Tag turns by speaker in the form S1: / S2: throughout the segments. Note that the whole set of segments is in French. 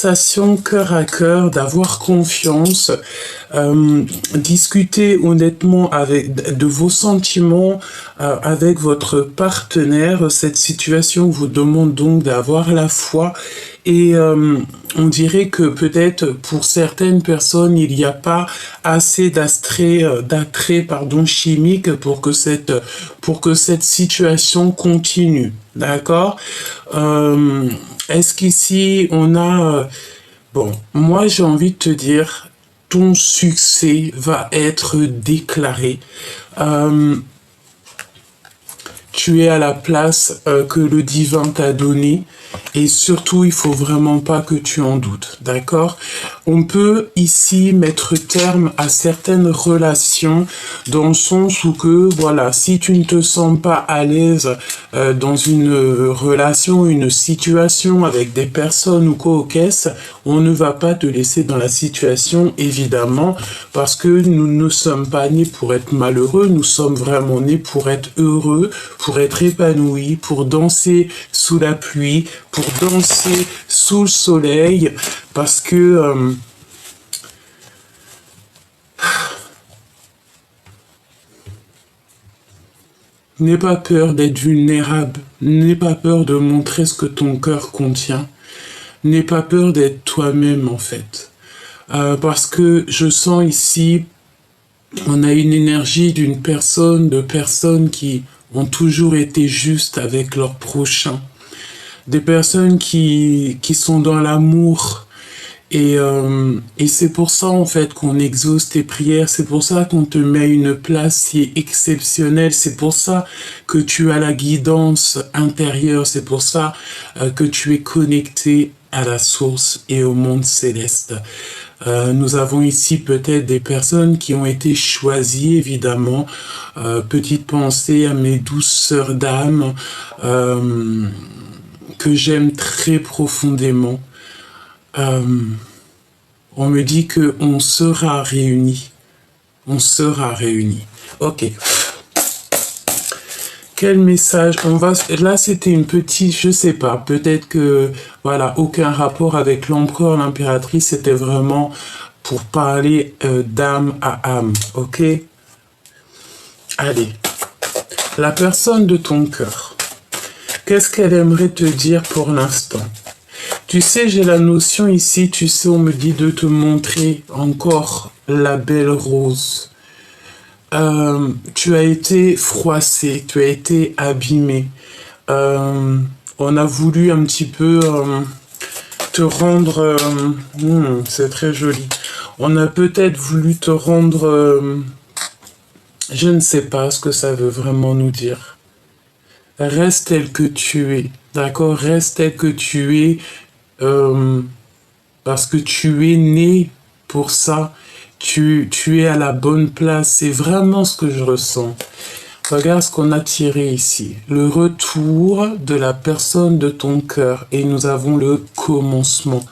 S1: conversation cœur à cœur, d'avoir confiance, discuter honnêtement de vos sentiments avec votre partenaire. Cette situation vous demande donc d'avoir la foi et on dirait que peut-être pour certaines personnes, il n'y a pas assez d'attrait chimique pour que cette situation continue. D'accord? Est-ce qu'ici on a... Bon, moi j'ai envie de te dire, ton succès va être déclaré. Tu es à la place que le divin t'a donnée et surtout il faut vraiment pas que tu en doutes, d'accord? On peut ici mettre terme à certaines relations dans le sens où que voilà, si tu ne te sens pas à l'aise dans une relation, une situation avec des personnes ou quoi aux caisses, on ne va pas te laisser dans la situation évidemment parce que nous ne sommes pas nés pour être malheureux, nous sommes vraiment nés pour être heureux, pour être épanouis, pour danser sous la pluie, pour danser sous le soleil, parce que n'aie pas peur d'être vulnérable, n'aie pas peur de montrer ce que ton cœur contient, n'aie pas peur d'être toi-même en fait, parce que je sens ici, on a une énergie de personnes qui ont toujours été justes avec leur prochain. Des personnes qui sont dans l'amour. Et c'est pour ça, en fait, qu'on exauce tes prières. C'est pour ça qu'on te met à une place si exceptionnelle. C'est pour ça que tu as la guidance intérieure. C'est pour ça que tu es connecté à la source et au monde céleste. Nous avons ici peut-être des personnes qui ont été choisies, évidemment. Petite pensée à mes douces sœurs d'âme que j'aime très profondément. On me dit qu'on sera réunis. On sera réunis. Ok. Quel message là, c'était une petite, je sais pas, peut-être que, voilà, aucun rapport avec l'empereur, l'impératrice, c'était vraiment pour parler d'âme à âme, ok? Allez. La personne de ton cœur, qu'est-ce qu'elle aimerait te dire pour l'instant? Tu sais, j'ai la notion ici, tu sais, on me dit de te montrer encore la belle rose. Tu as été froissé, tu as été abîmé. On a voulu un petit peu te rendre... c'est très joli. On a peut-être voulu te rendre... je ne sais pas ce que ça veut vraiment nous dire. Reste tel que tu es, d'accord? Reste tel que tu es, parce que tu es né pour ça. Tu es à la bonne place. C'est vraiment ce que je ressens. Regarde ce qu'on a tiré ici. Le retour de la personne de ton cœur. Et nous avons le commencement.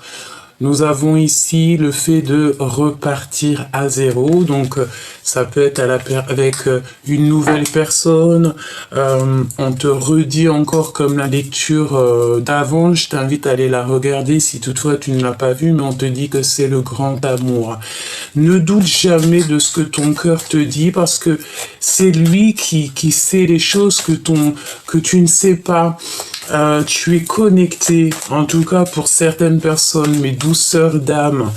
S1: Nous avons ici le fait de repartir à zéro. Donc, ça peut être avec une nouvelle personne. On te redit encore comme la lecture d'avant. Je t'invite à aller la regarder si toutefois tu ne l'as pas vue. Mais on te dit que c'est le grand amour. Ne doute jamais de ce que ton cœur te dit parce que c'est lui qui sait les choses que tu ne sais pas. Tu es connecté, en tout cas pour certaines personnes, mes douceurs d'âme.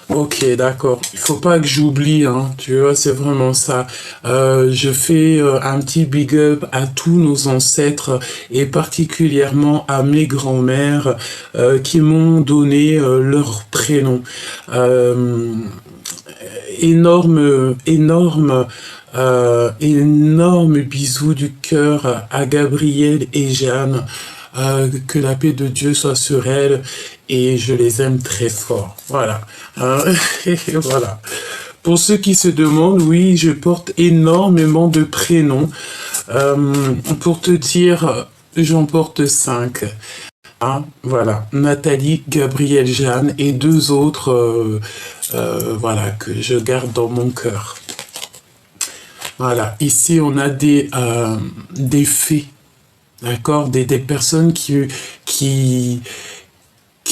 S1: Ok, d'accord. Il faut pas que j'oublie, hein. Tu vois, c'est vraiment ça. Je fais un petit big up à tous nos ancêtres et particulièrement à mes grands-mères qui m'ont donné leur prénom. Énorme bisous du cœur à Gabrielle et Jeanne. Que la paix de Dieu soit sur elles et je les aime très fort. Voilà. Voilà. Pour ceux qui se demandent, oui, je porte énormément de prénoms. Pour te dire, j'en porte 5. Hein, voilà. Nathalie, Gabrielle, Jeanne et 2 autres voilà, que je garde dans mon cœur. Voilà. Ici, on a des fées. D'accord, des personnes qui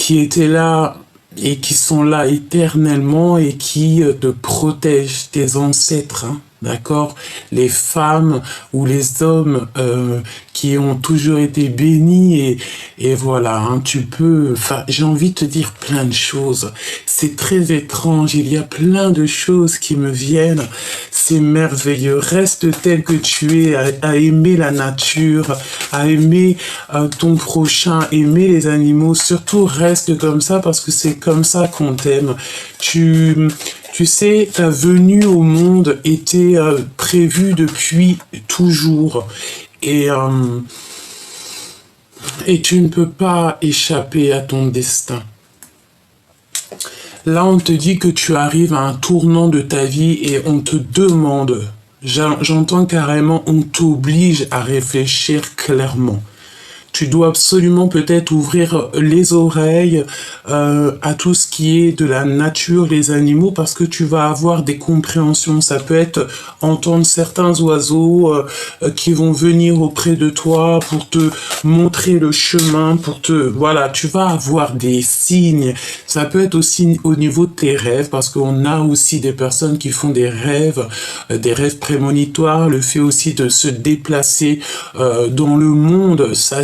S1: qui étaient là et qui sont là éternellement et qui te protègent, tes ancêtres, hein, d'accord? Les femmes ou les hommes qui ont toujours été bénis et voilà, hein, tu peux, enfin, j'ai envie de te dire plein de choses. C'est très étrange, il y a plein de choses qui me viennent, c'est merveilleux. Reste tel que tu es, à aimer la nature, à aimer ton prochain, aimer les animaux, surtout reste comme ça parce que c'est comme ça qu'on t'aime. Tu sais, ta venue au monde était prévue depuis toujours et tu ne peux pas échapper à ton destin. Là, on te dit que tu arrives à un tournant de ta vie et on te demande, j'entends carrément, on t'oblige à réfléchir clairement. Tu dois absolument peut-être ouvrir les oreilles à tout ce qui est de la nature, les animaux, parce que tu vas avoir des compréhensions. Ça peut être entendre certains oiseaux qui vont venir auprès de toi pour te montrer le chemin, voilà, tu vas avoir des signes. Ça peut être aussi au niveau de tes rêves, parce qu'on a aussi des personnes qui font des rêves prémonitoires, le fait aussi de se déplacer dans le monde, ça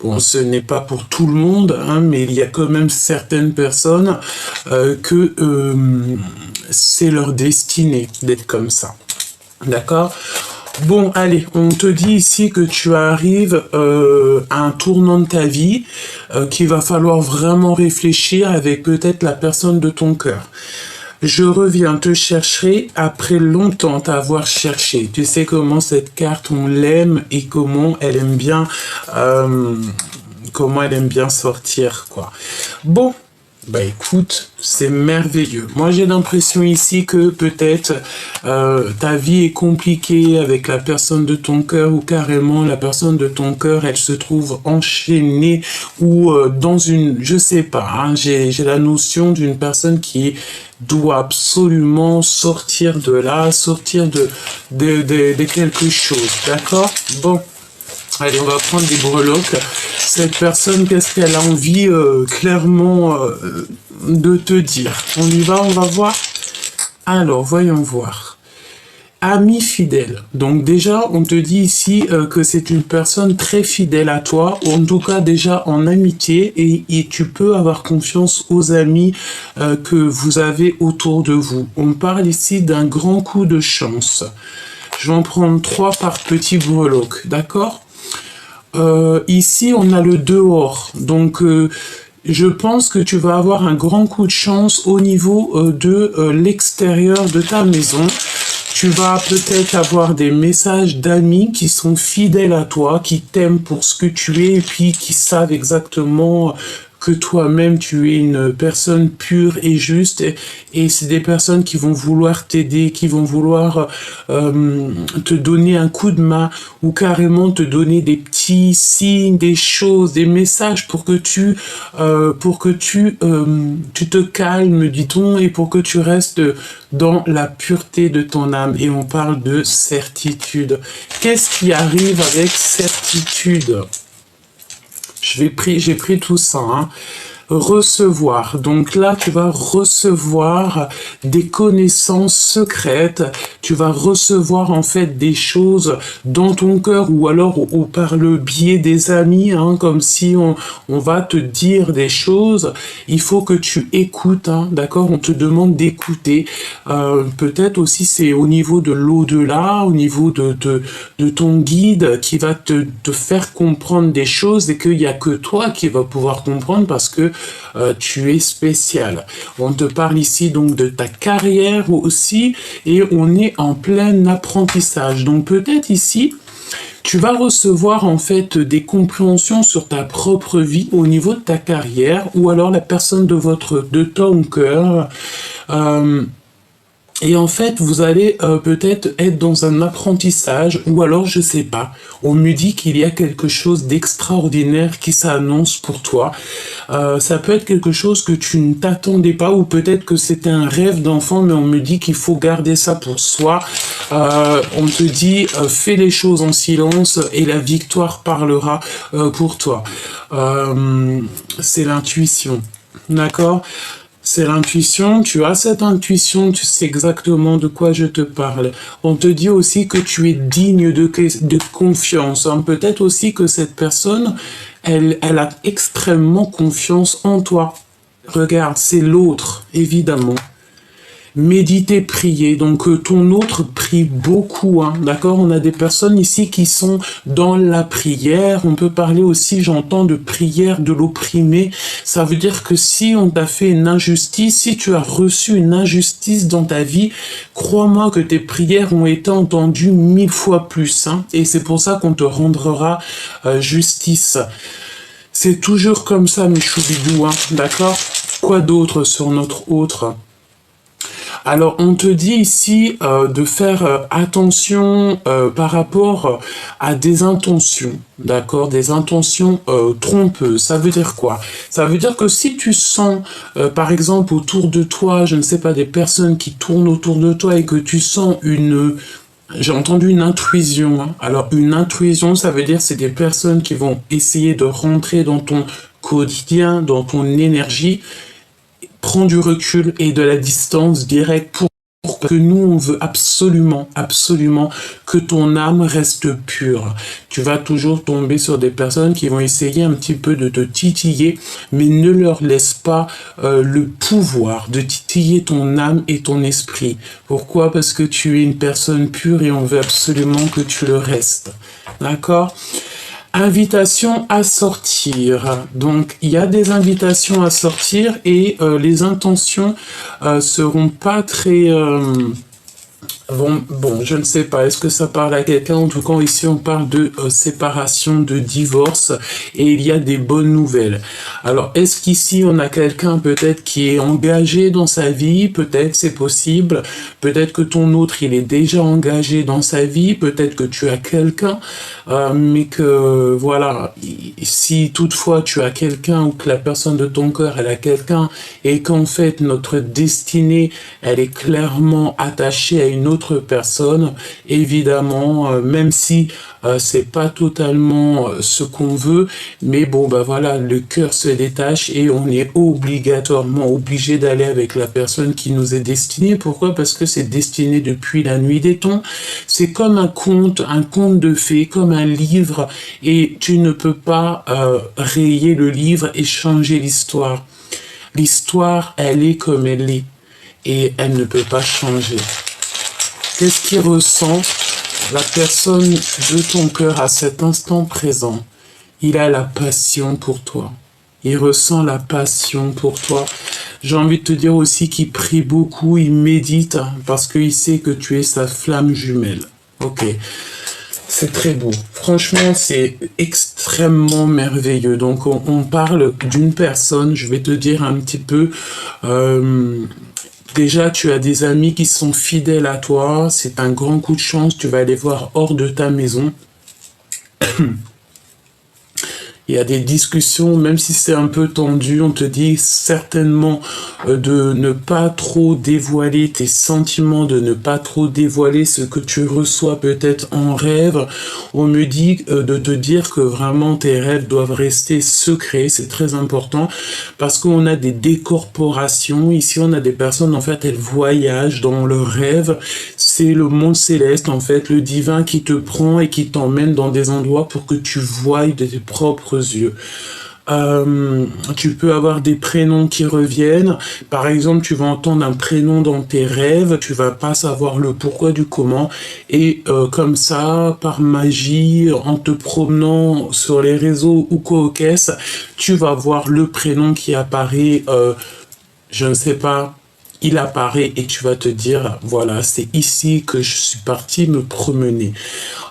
S1: bon, ce n'est pas pour tout le monde, hein, mais il y a quand même certaines personnes que c'est leur destinée d'être comme ça. D'accord? Bon, allez, on te dit ici que tu arrives à un tournant de ta vie, qu'il va falloir vraiment réfléchir avec peut-être la personne de ton cœur. Je reviens te chercher après longtemps t'avoir cherché. Tu sais comment cette carte, on l'aime et comment elle aime bien sortir, quoi. Bon, bah écoute, c'est merveilleux. Moi, j'ai l'impression ici que peut-être ta vie est compliquée avec la personne de ton cœur ou carrément la personne de ton cœur, elle se trouve enchaînée ou dans une, je sais pas, hein, j'ai la notion d'une personne qui doit absolument sortir de là, sortir de quelque chose, d'accord? Bon, allez, on va prendre des breloques. Cette personne, qu'est-ce qu'elle a envie clairement de te dire? On y va, on va voir? Alors, voyons voir. Ami fidèle. Donc déjà, on te dit ici que c'est une personne très fidèle à toi, ou en tout cas déjà en amitié, et tu peux avoir confiance aux amis que vous avez autour de vous. On parle ici d'un grand coup de chance. Je vais en prendre 3 par petit breloque, d'accord? Ici, on a le dehors. Donc, je pense que tu vas avoir un grand coup de chance au niveau de l'extérieur de ta maison. Tu vas peut-être avoir des messages d'amis qui sont fidèles à toi, qui t'aiment pour ce que tu es et puis qui savent exactement que toi-même tu es une personne pure et juste et c'est des personnes qui vont vouloir t'aider, qui vont vouloir te donner un coup de main ou carrément te donner des petits signes, des choses, des messages pour que tu te calmes, dit-on, et pour que tu restes dans la pureté de ton âme. Et on parle de certitude. Qu'est-ce qui arrive avec certitude? J'ai pris tout ça, hein. Recevoir. Donc là, tu vas recevoir des connaissances secrètes. Tu vas recevoir en fait des choses dans ton cœur ou alors ou par le biais des amis, hein, comme si on va te dire des choses. Il faut que tu écoutes, hein, d'accord? On te demande d'écouter. Peut-être aussi c'est au niveau de l'au-delà, au niveau de ton guide qui va te faire comprendre des choses et qu'il n'y a que toi qui va pouvoir comprendre parce que tu es spécial. On te parle ici donc de ta carrière aussi et on est en plein apprentissage. Donc peut-être ici, tu vas recevoir en fait des compréhensions sur ta propre vie au niveau de ta carrière ou alors la personne de ton cœur Et en fait, vous allez peut-être être dans un apprentissage, ou alors je sais pas. On me dit qu'il y a quelque chose d'extraordinaire qui s'annonce pour toi. Ça peut être quelque chose que tu ne t'attendais pas, ou peut-être que c'était un rêve d'enfant, mais on me dit qu'il faut garder ça pour soi. On te dit fais les choses en silence et la victoire parlera pour toi. C'est l'intuition, d'accord? C'est l'intuition, tu as cette intuition, tu sais exactement de quoi je te parle. On te dit aussi que tu es digne de confiance, hein. Peut-être aussi que cette personne, elle a extrêmement confiance en toi. Regarde, c'est l'autre, évidemment. Méditer, prier. Donc ton autre prie beaucoup, hein, d'accord? On a des personnes ici qui sont dans la prière. On peut parler aussi, j'entends, de prière de l'opprimé. Ça veut dire que si on t'a fait une injustice, si tu as reçu une injustice dans ta vie, crois-moi que tes prières ont été entendues 1000 fois plus, hein, et c'est pour ça qu'on te rendra justice. C'est toujours comme ça, mes choubidous, hein, d'accord? Quoi d'autre sur notre autre? Alors, on te dit ici de faire attention par rapport à des intentions, d'accord? Des intentions trompeuses. Ça veut dire quoi? Ça veut dire que si tu sens, par exemple, autour de toi, je ne sais pas, des personnes qui tournent autour de toi et que tu sens une... J'ai entendu une intrusion, hein. Alors, une intrusion, ça veut dire c'est des personnes qui vont essayer de rentrer dans ton quotidien, dans ton énergie. Prends du recul et de la distance directe pour que nous, on veut absolument, absolument que ton âme reste pure. Tu vas toujours tomber sur des personnes qui vont essayer un petit peu de te titiller, mais ne leur laisse pas le pouvoir de titiller ton âme et ton esprit. Pourquoi? Parce que tu es une personne pure et on veut absolument que tu le restes. D'accord? Invitation à sortir. Donc, il y a des invitations à sortir et les intentions seront pas très... Bon, je ne sais pas, est-ce que ça parle à quelqu'un? En tout cas, ici, on parle de séparation, de divorce, et il y a des bonnes nouvelles. Alors, est-ce qu'ici, on a quelqu'un peut-être qui est engagé dans sa vie? Peut-être, c'est possible. Peut-être que ton autre, il est déjà engagé dans sa vie. Peut-être que tu as quelqu'un, mais que, voilà, si toutefois tu as quelqu'un ou que la personne de ton cœur, elle a quelqu'un, et qu'en fait, notre destinée, elle est clairement attachée à une autre personne, évidemment, même si c'est pas totalement ce qu'on veut, mais bon, bah voilà, le cœur se détache et on est obligatoirement obligé d'aller avec la personne qui nous est destinée. Pourquoi? Parce que c'est destiné depuis la nuit des temps. C'est comme un conte de fées, comme un livre, et tu ne peux pas rayer le livre et changer l'histoire. L'histoire, elle est comme elle est, et elle ne peut pas changer. Qu'est-ce qui ressent la personne de ton cœur à cet instant présent? Il a la passion pour toi. Il ressent la passion pour toi. J'ai envie de te dire aussi qu'il prie beaucoup, il médite, parce qu'il sait que tu es sa flamme jumelle. Ok, c'est très beau. Franchement, c'est extrêmement merveilleux. Donc, on parle d'une personne, je vais te dire un petit peu... Déjà, tu as des amis qui sont fidèles à toi, c'est un grand coup de chance, tu vas les voir hors de ta maison. Il y a des discussions, même si c'est un peu tendu, on te dit certainement de ne pas trop dévoiler tes sentiments, de ne pas trop dévoiler ce que tu reçois peut-être en rêve. On me dit de te dire que vraiment tes rêves doivent rester secrets, c'est très important, parce qu'on a des décorporations. Ici, on a des personnes, en fait, elles voyagent dans leurs rêves. C'est le monde céleste, en fait, le divin qui te prend et qui t'emmène dans des endroits pour que tu voies de tes propres yeux. Tu peux avoir des prénoms qui reviennent. Par exemple, tu vas entendre un prénom dans tes rêves, tu vas pas savoir le pourquoi du comment, et comme ça, par magie, en te promenant sur les réseaux ou quoi au caisse, tu vas voir le prénom qui apparaît, je ne sais pas, il apparaît et tu vas te dire, voilà, c'est ici que je suis parti me promener.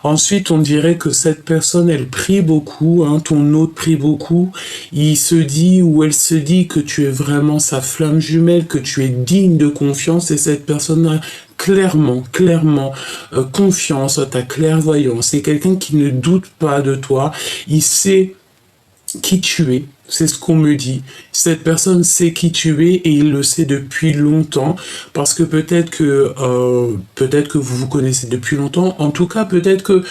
S1: Ensuite, on dirait que cette personne, elle prie beaucoup, hein, ton hôte prie beaucoup. Il se dit ou elle se dit que tu es vraiment sa flamme jumelle, que tu es digne de confiance et cette personne a clairement confiance à ta clairvoyance. C'est quelqu'un qui ne doute pas de toi. Il sait qui tu es. C'est ce qu'on me dit. Cette personne sait qui tu es et il le sait depuis longtemps parce que peut-être que vous vous connaissez depuis longtemps. En tout cas, peut-être que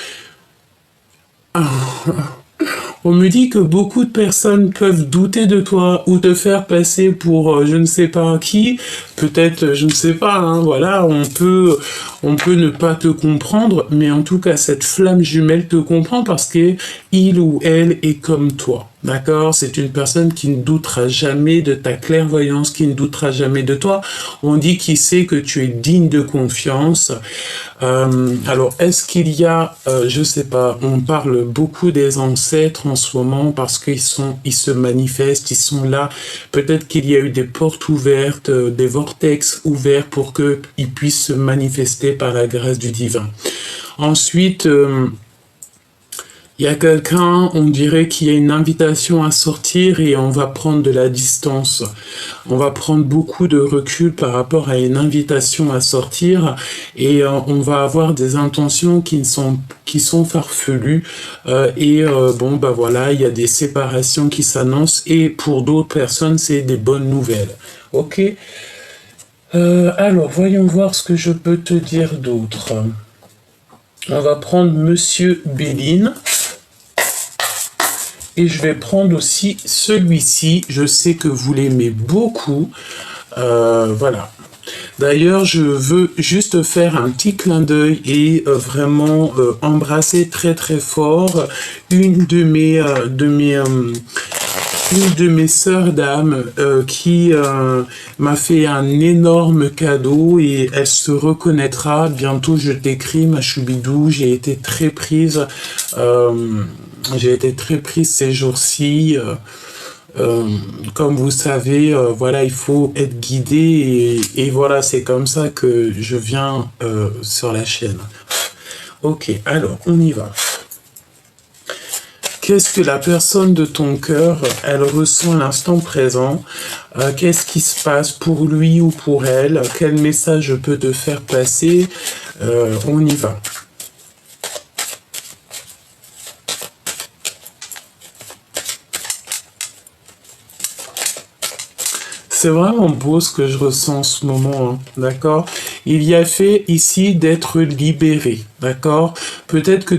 S1: on me dit que beaucoup de personnes peuvent douter de toi ou te faire passer pour je ne sais pas qui. Peut-être, je ne sais pas, hein, voilà, on peut ne pas te comprendre, mais en tout cas, cette flamme jumelle te comprend parce que il ou elle est comme toi. D'accord? C'est une personne qui ne doutera jamais de ta clairvoyance, qui ne doutera jamais de toi. On dit qu'il sait que tu es digne de confiance. Alors, est-ce qu'il y a, je sais pas, on parle beaucoup des ancêtres en ce moment parce qu'ils se manifestent, ils sont là. Peut-être qu'il y a eu des portes ouvertes, des vortex ouverts pour qu'ils puissent se manifester par la grâce du divin. Ensuite, il y a quelqu'un, on dirait qu'il y a une invitation à sortir et on va prendre de la distance. On va prendre beaucoup de recul par rapport à une invitation à sortir et on va avoir des intentions qui sont farfelues bon bah voilà, il y a des séparations qui s'annoncent et pour d'autres personnes c'est des bonnes nouvelles. Ok. Alors voyons voir ce que je peux te dire d'autre. On va prendre Monsieur Béline. Et je vais prendre aussi celui-ci. Je sais que vous l'aimez beaucoup. Voilà. D'ailleurs, je veux juste faire un petit clin d'œil et vraiment embrasser très très fort une de mes sœurs d'âme qui m'a fait un énorme cadeau et elle se reconnaîtra. Bientôt, je t'écris, ma choubidou. J'ai été très prise ces jours-ci. Comme vous savez, voilà, il faut être guidé et voilà, c'est comme ça que je viens sur la chaîne. Ok, alors, on y va. Qu'est-ce que la personne de ton cœur, elle ressent à l'instant présent? Qu'est-ce qui se passe pour lui ou pour elle? Quel message je peux te faire passer? On y va. C'est vraiment beau ce que je ressens en ce moment, hein, d'accord? Il y a fait ici d'être libéré, d'accord? Peut-être que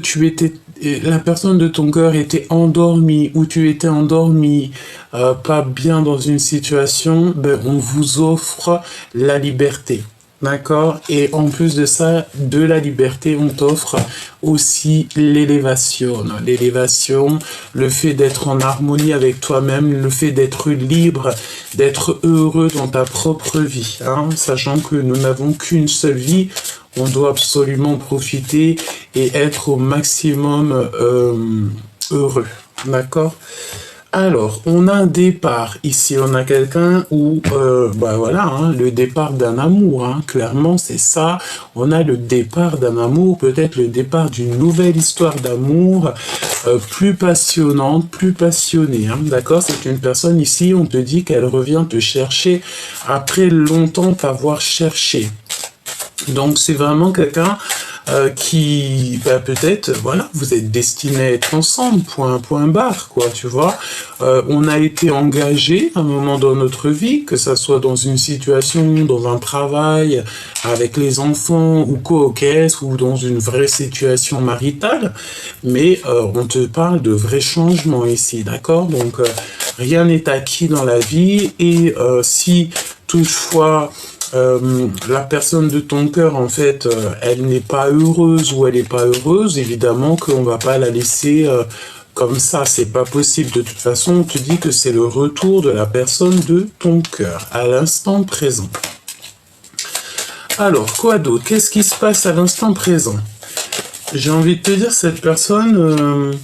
S1: la personne de ton cœur était endormie ou tu étais endormi, pas bien dans une situation, ben on vous offre la liberté. D'accord? Et en plus de ça, de la liberté, on t'offre aussi l'élévation. L'élévation, le fait d'être en harmonie avec toi-même, le fait d'être libre, d'être heureux dans ta propre vie. Hein? Sachant que nous n'avons qu'une seule vie, on doit absolument profiter et être au maximum heureux. D'accord? Alors, on a un départ. Ici, on a quelqu'un où, bah voilà, hein, le départ d'un amour. Hein, clairement, c'est ça. On a le départ d'un amour, peut-être le départ d'une nouvelle histoire d'amour, plus passionnante, plus passionnée. Hein, d'accord? C'est une personne ici, on te dit qu'elle revient te chercher après longtemps t'avoir cherché. Donc, c'est vraiment quelqu'un qui, bah, peut-être, voilà, vous êtes destinés à être ensemble, point barre, quoi, tu vois. On a été engagés à un moment dans notre vie, que ça soit dans une situation, dans un travail, avec les enfants, ou co-caisse, ou dans une vraie situation maritale, mais on te parle de vrais changements ici, d'accord? Donc, rien n'est acquis dans la vie, et si toutefois la personne de ton cœur, en fait, elle n'est pas heureuse ou elle n'est pas heureuse, évidemment qu'on va pas la laisser comme ça, c'est pas possible. De toute façon, on te dit que c'est le retour de la personne de ton cœur, à l'instant présent. Alors, quoi d'autre? Qu'est-ce qui se passe à l'instant présent? J'ai envie de te dire, cette personne...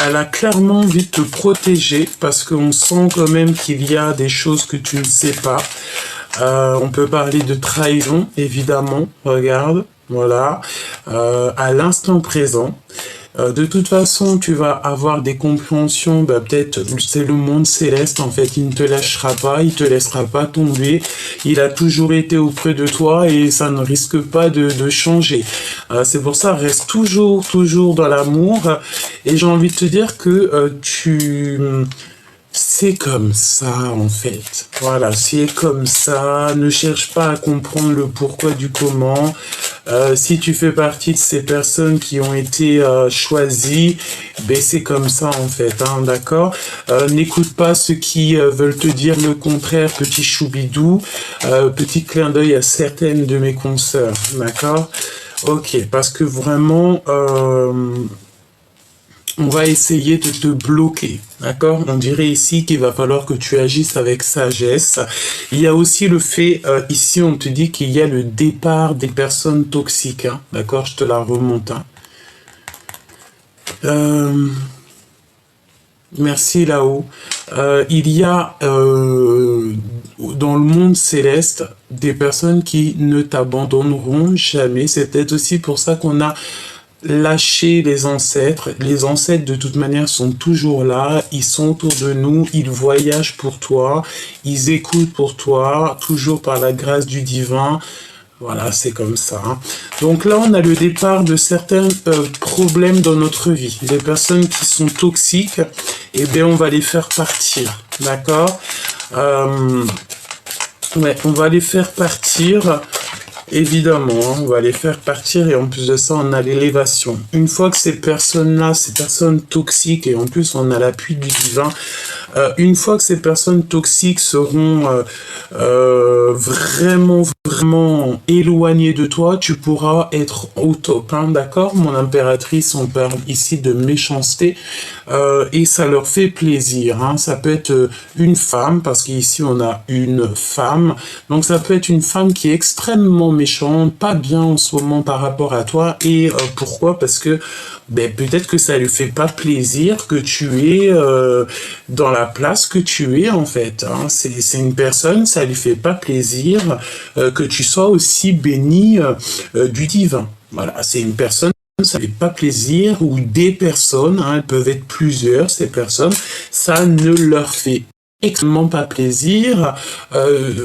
S1: elle a clairement envie de te protéger parce qu'on sent quand même qu'il y a des choses que tu ne sais pas. On peut parler de trahison, évidemment, regarde, voilà, à l'instant présent. De toute façon, tu vas avoir des compréhensions, bah, peut-être c'est le monde céleste, en fait, il ne te lâchera pas, il te laissera pas tomber, il a toujours été auprès de toi et ça ne risque pas de changer. C'est pour ça, reste toujours dans l'amour et j'ai envie de te dire que c'est comme ça, en fait. Voilà, c'est comme ça. Ne cherche pas à comprendre le pourquoi du comment. Si tu fais partie de ces personnes qui ont été choisies, ben c'est comme ça, en fait, hein, d'accord? N'écoute pas ceux qui veulent te dire le contraire, petit choubidou. Petit clin d'œil à certaines de mes consoeurs, d'accord? Ok, parce que vraiment... on va essayer de te bloquer, d'accord? On dirait ici qu'il va falloir que tu agisses avec sagesse. Il y a aussi le fait, ici on te dit qu'il y a le départ des personnes toxiques, hein, d'accord? Je te la remonte. Hein. Merci là-haut. Il y a dans le monde céleste des personnes qui ne t'abandonneront jamais. C'est peut-être aussi pour ça qu'on a lâcher les ancêtres. Les ancêtres, de toute manière, sont toujours là. Ils sont autour de nous. Ils voyagent pour toi. Ils écoutent pour toi, toujours par la grâce du divin. Voilà, c'est comme ça. Hein. Donc là, on a le départ de certains problèmes dans notre vie. Les personnes qui sont toxiques, eh bien, on va les faire partir. D'accord ouais, on va les faire partir. Évidemment, hein, on va les faire partir et en plus de ça, on a l'élévation. Une fois que ces personnes-là, ces personnes toxiques, et en plus on a l'appui du divin, une fois que ces personnes toxiques seront vraiment éloignées de toi, tu pourras être au top, hein, d'accord? Mon impératrice, on parle ici de méchanceté et ça leur fait plaisir. Hein. Ça peut être une femme, parce qu'ici on a une femme, donc ça peut être une femme qui est extrêmement méchante, pas bien en ce moment par rapport à toi. Et pourquoi? Parce que ben, peut-être que ça lui fait pas plaisir que tu es dans la place que tu es en fait. Hein. C'est une personne, ça lui fait pas plaisir que tu sois aussi béni du divin. Voilà, c'est une personne, ça ne fait pas plaisir, ou des personnes, hein, elles peuvent être plusieurs, ces personnes, ça ne leur fait extrêmement pas plaisir,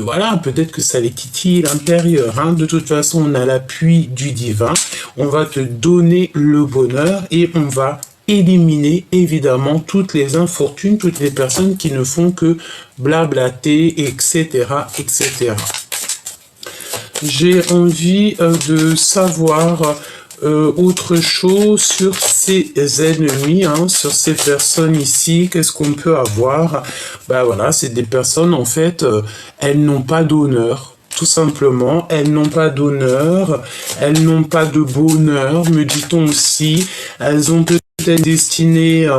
S1: voilà, peut-être que ça les titille l'intérieur, hein. De toute façon, on a l'appui du divin, on va te donner le bonheur et on va éliminer évidemment toutes les infortunes, toutes les personnes qui ne font que blablater, etc., etc. J'ai envie de savoir autre chose sur ces ennemis, hein, sur ces personnes ici. Qu'est-ce qu'on peut avoir? Ben voilà, c'est des personnes, en fait, elles n'ont pas d'honneur. Tout simplement, elles n'ont pas d'honneur, elles n'ont pas de bonheur, me dit-on aussi. Elles ont peut-être une destinée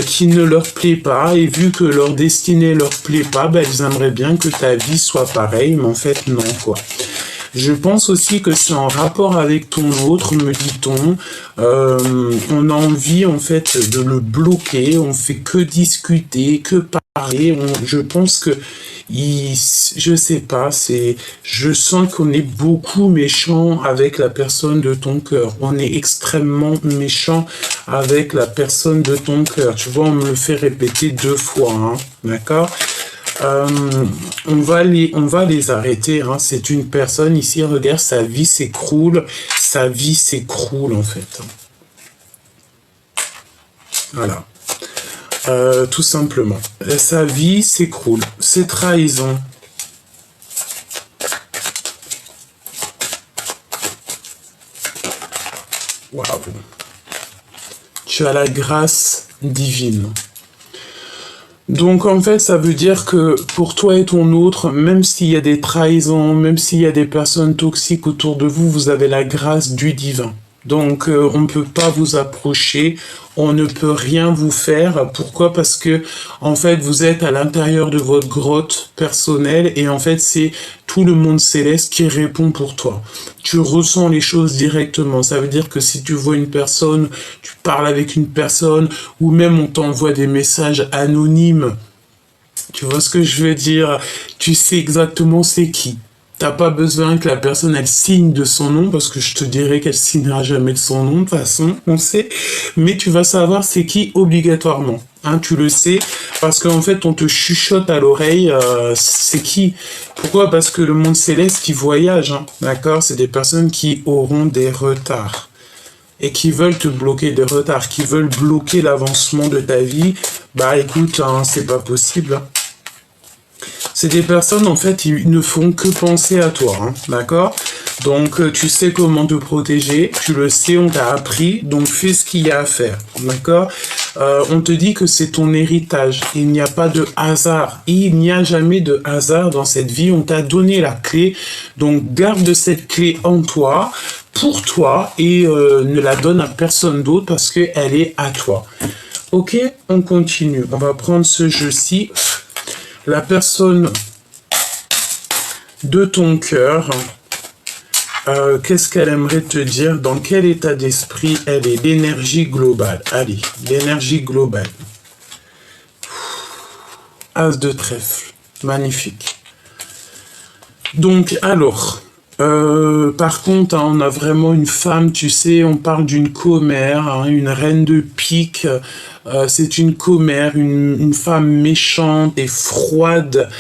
S1: qui ne leur plaît pas, et vu que leur destinée leur plaît pas, ben elles aimeraient bien que ta vie soit pareille, mais en fait, non, quoi. Je pense aussi que c'est en rapport avec ton autre, me dit-on. On a envie, en fait, de le bloquer. On fait que discuter, que parler. Je pense que, je sais pas, je sens qu'on est beaucoup méchant avec la personne de ton cœur. On est extrêmement méchant avec la personne de ton cœur. Tu vois, on me le fait répéter 2 fois, hein, d'accord ? On va les arrêter, hein. C'est une personne ici, regarde, sa vie s'écroule en fait. Voilà. Tout simplement. Sa vie s'écroule. C'est trahison. Waouh. Tu as la grâce divine. Donc en fait, ça veut dire que pour toi et ton autre, même s'il y a des trahisons, même s'il y a des personnes toxiques autour de vous, vous avez la grâce du divin. Donc on ne peut pas vous approcher, on ne peut rien vous faire. Pourquoi? Parce que en fait vous êtes à l'intérieur de votre grotte personnelle et en fait c'est tout le monde céleste qui répond pour toi. Tu ressens les choses directement. Ça veut dire que si tu vois une personne, tu parles avec une personne ou même on t'envoie des messages anonymes Tu vois ce que je veux dire? Tu sais exactement c'est qui. T'as pas besoin que la personne, elle signe de son nom, parce que je te dirais qu'elle signera jamais de son nom, de toute façon, on sait. Mais tu vas savoir c'est qui obligatoirement. Hein, tu le sais, parce qu'en fait, on te chuchote à l'oreille, c'est qui? Pourquoi? Parce que le monde céleste, il voyage, hein, d'accord? C'est des personnes qui auront des retards et qui veulent te bloquer des retards, qui veulent bloquer l'avancement de ta vie. Bah écoute, hein, c'est pas possible, hein. C'est des personnes, en fait, ils ne font que penser à toi, hein, d'accord? Donc, tu sais comment te protéger, tu le sais, on t'a appris, donc fais ce qu'il y a à faire, d'accord? On te dit que c'est ton héritage, il n'y a pas de hasard, il n'y a jamais de hasard dans cette vie, on t'a donné la clé, donc garde cette clé en toi, pour toi, et ne la donne à personne d'autre parce qu'elle est à toi. Ok, on continue, on va prendre ce jeu-ci. La personne de ton cœur, qu'est-ce qu'elle aimerait te dire? Dans quel état d'esprit elle est? L'énergie globale. Allez, l'énergie globale. As de trèfle. Magnifique. Donc, alors, par contre, hein, on a vraiment une femme, tu sais, on parle d'une commère, hein, une reine de pique. C'est une commère, une femme méchante et froide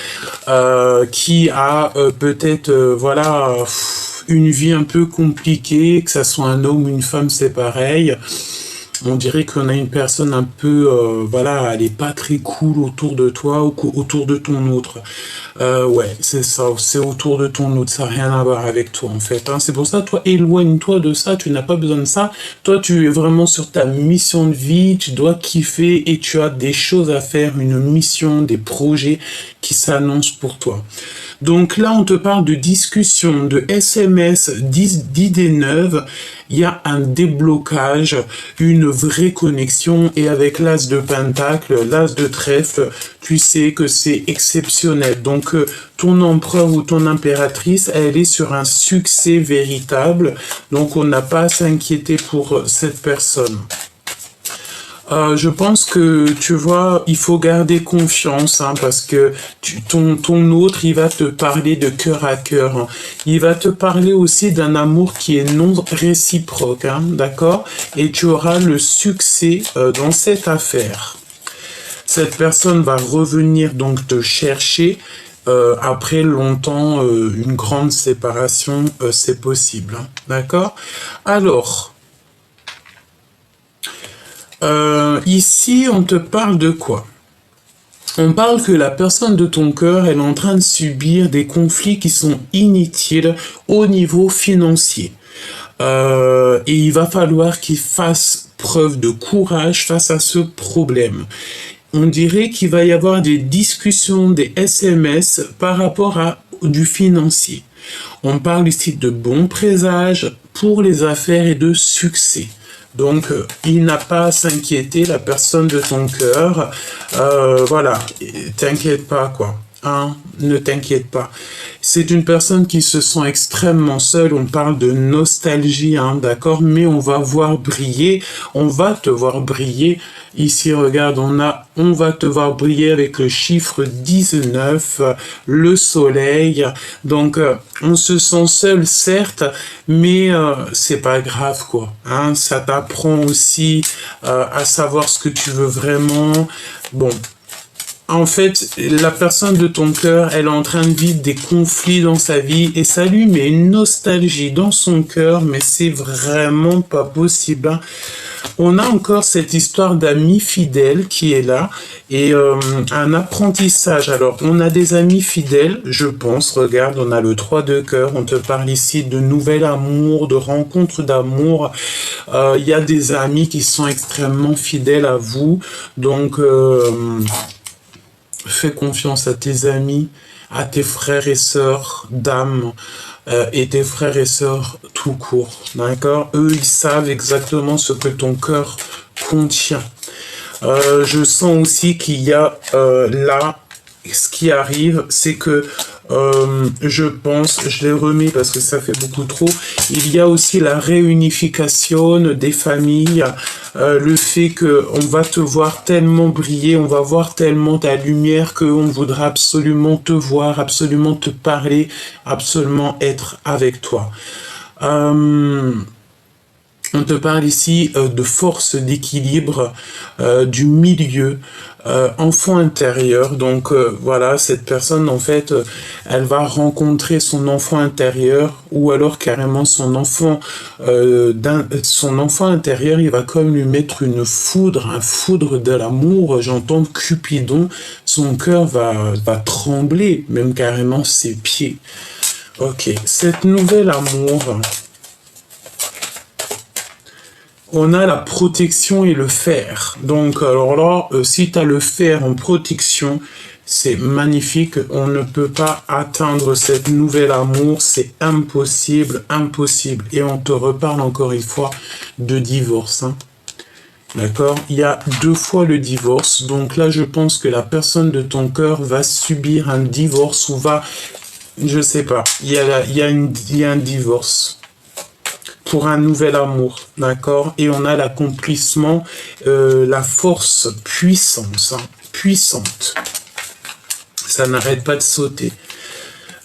S1: qui a peut-être, voilà, une vie un peu compliquée, que ça soit un homme ou une femme, c'est pareil. On dirait qu'on a une personne un peu, voilà, elle est pas très cool autour de toi ou autour de ton autre. Ouais, c'est ça, c'est autour de ton autre, ça n'a rien à voir avec toi en fait, hein. C'est pour ça, toi, éloigne-toi de ça, tu n'as pas besoin de ça. Toi, tu es vraiment sur ta mission de vie, tu dois kiffer et tu as des choses à faire, une mission, des projets qui s'annoncent pour toi. Donc là, on te parle de discussion, de SMS, d'idées neuves. Il y a un déblocage, une vraie connexion. Et avec l'as de pentacle, l'as de trèfle, tu sais que c'est exceptionnel. Donc, ton empereur ou ton impératrice, elle est sur un succès véritable. Donc, on n'a pas à s'inquiéter pour cette personne. Je pense que, tu vois, il faut garder confiance, hein, parce que ton autre, il va te parler de cœur à cœur, hein. Il va te parler aussi d'un amour qui est non réciproque, hein, d'accord? Et tu auras le succès dans cette affaire. Cette personne va revenir donc te chercher. Après longtemps, une grande séparation, c'est possible, hein, d'accord? Alors... ici, on te parle de quoi? On parle que la personne de ton cœur, elle est en train de subir des conflits qui sont inutiles au niveau financier. Et il va falloir qu'il fasse preuve de courage face à ce problème. On dirait qu'il va y avoir des discussions, des SMS par rapport à du financier. On parle ici de bons présages pour les affaires et de succès. Donc, il n'a pas à s'inquiéter, la personne de ton cœur. Voilà, t'inquiète pas, quoi. Hein, ne t'inquiète pas. C'est une personne qui se sent extrêmement seule. On parle de nostalgie, hein, d'accord? Mais on va voir briller. On va te voir briller. Ici, regarde, on va te voir briller avec le chiffre 19, le soleil. Donc, on se sent seul, certes, mais c'est pas grave, quoi. Hein, ça t'apprend aussi à savoir ce que tu veux vraiment. Bon. En fait, la personne de ton cœur, elle est en train de vivre des conflits dans sa vie et ça lui met une nostalgie dans son cœur, mais c'est vraiment pas possible, hein. On a encore cette histoire d'amis fidèles qui est là et un apprentissage. Alors, on a des amis fidèles, je pense. Regarde, on a le 3 de cœur. On te parle ici de nouvel amour, de rencontre d'amour. Il y a des amis qui sont extrêmement fidèles à vous. Donc... fais confiance à tes amis, à tes frères et sœurs d'âme et tes frères et sœurs tout court, d'accord? Eux, ils savent exactement ce que ton cœur contient. Je sens aussi qu'il y a là ce qui arrive, c'est que je pense, je l'ai remis parce que ça fait beaucoup trop, il y a aussi la réunification des familles, le fait qu'on va te voir tellement briller, on va voir tellement ta lumière qu'on voudra absolument te voir, absolument te parler, absolument être avec toi. On te parle ici de force d'équilibre, du milieu, enfant intérieur. Donc voilà, cette personne, en fait, elle va rencontrer son enfant intérieur ou alors carrément son enfant intérieur. Il va comme lui mettre une foudre, un foudre de l'amour. J'entends Cupidon, son cœur va trembler, même carrément ses pieds. Ok, cette nouvelle amour... On a la protection et le fer. Donc, alors là, si tu as le fer en protection, c'est magnifique. On ne peut pas atteindre cette nouvelle amour. C'est impossible, impossible. Et on te reparle encore une fois de divorce. Hein. D'accord? Il y a 2 fois le divorce. Donc là, je pense que la personne de ton cœur va subir un divorce ou va... Je sais pas. Il y a un divorce. Pour un nouvel amour, d'accord? Et on a l'accomplissement, la force puissante. Ça n'arrête pas de sauter.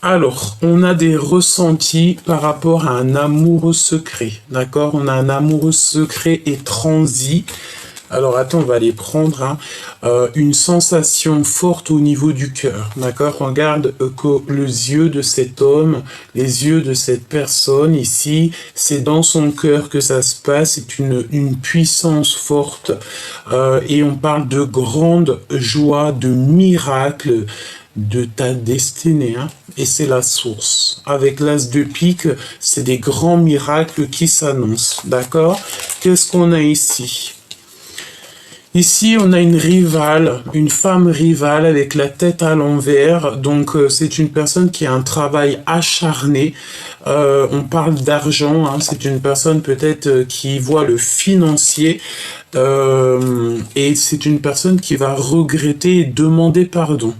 S1: Alors, on a des ressentis par rapport à un amoureux secret, d'accord? On a un amoureux secret et transi. Alors, attends, on va les prendre. Hein. Une sensation forte au niveau du cœur. D'accord? Regarde que les yeux de cet homme, les yeux de cette personne ici, c'est dans son cœur que ça se passe. C'est une puissance forte. Et on parle de grande joie, de miracle de ta destinée. Hein? Et c'est la source. Avec l'as de pique, c'est des grands miracles qui s'annoncent. D'accord? Qu'est-ce qu'on a ici? Ici, on a une rivale, une femme rivale avec la tête à l'envers. Donc, c'est une personne qui a un travail acharné. On parle d'argent. Hein. C'est une personne peut-être qui voit le financier. Et c'est une personne qui va regretter et demander pardon.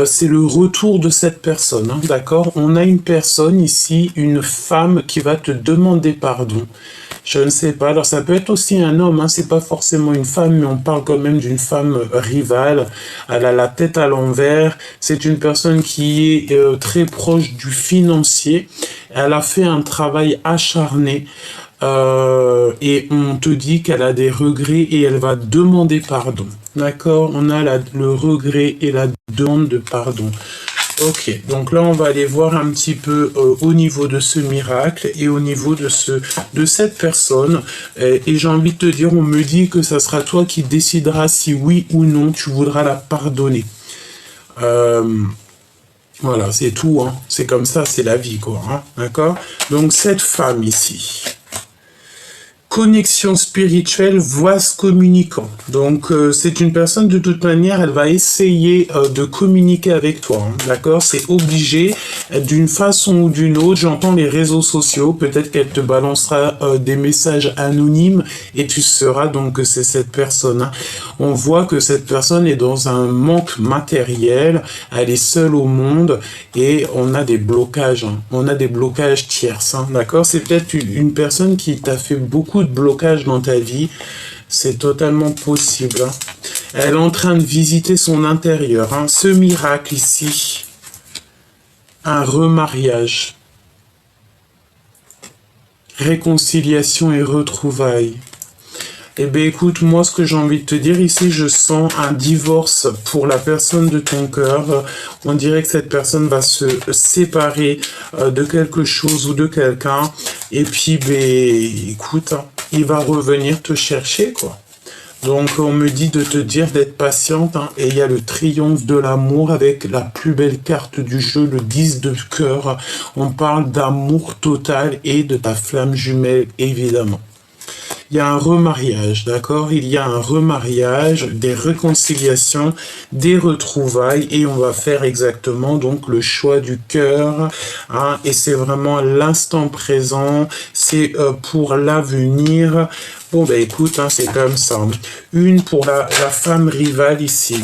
S1: C'est le retour de cette personne, hein, d'accord? On a une personne ici, une femme qui va te demander pardon. Je ne sais pas, alors ça peut être aussi un homme, hein, c'est pas forcément une femme, mais on parle quand même d'une femme rivale. Elle a la tête à l'envers, c'est une personne qui est très proche du financier. Elle a fait un travail acharné. Et on te dit qu'elle a des regrets et elle va demander pardon. D'accord? On a le regret et la demande de pardon. Ok, donc là on va aller voir un petit peu au niveau de ce miracle et au niveau de cette personne. Et j'ai envie de te dire, on me dit que ça sera toi qui décideras si oui ou non tu voudras la pardonner. Voilà, c'est tout. Hein. C'est comme ça, c'est la vie, quoi. Hein. D'accord? Donc cette femme ici... Connexion spirituelle, voix communicant. Donc, c'est une personne, de toute manière, elle va essayer de communiquer avec toi. Hein, d'accord? C'est obligé, d'une façon ou d'une autre. J'entends les réseaux sociaux. Peut-être qu'elle te balancera des messages anonymes et tu sauras donc que c'est cette personne. Hein. On voit que cette personne est dans un manque matériel. Elle est seule au monde et on a des blocages. Hein. On a des blocages tierces. Hein, d'accord? C'est peut-être une personne qui t'a fait beaucoup de blocage dans ta vie, c'est totalement possible. Hein. Elle est en train de visiter son intérieur. Hein. Ce miracle ici, un remariage, réconciliation et retrouvailles. Eh bien, écoute, moi, ce que j'ai envie de te dire ici, je sens un divorce pour la personne de ton cœur. On dirait que cette personne va se séparer de quelque chose ou de quelqu'un. Et puis, ben, écoute, hein, il va revenir te chercher, quoi. Donc, on me dit de te dire d'être patiente. Hein, et il y a le triomphe de l'amour avec la plus belle carte du jeu, le 10 de cœur. On parle d'amour total et de ta flamme jumelle, évidemment. Il y a un remariage, d'accord? Il y a un remariage, des réconciliations, des retrouvailles et on va faire exactement donc le choix du cœur. Hein, et c'est vraiment l'instant présent, c'est pour l'avenir. Bon, ben écoute, hein, c'est comme ça. Une pour la femme rivale ici.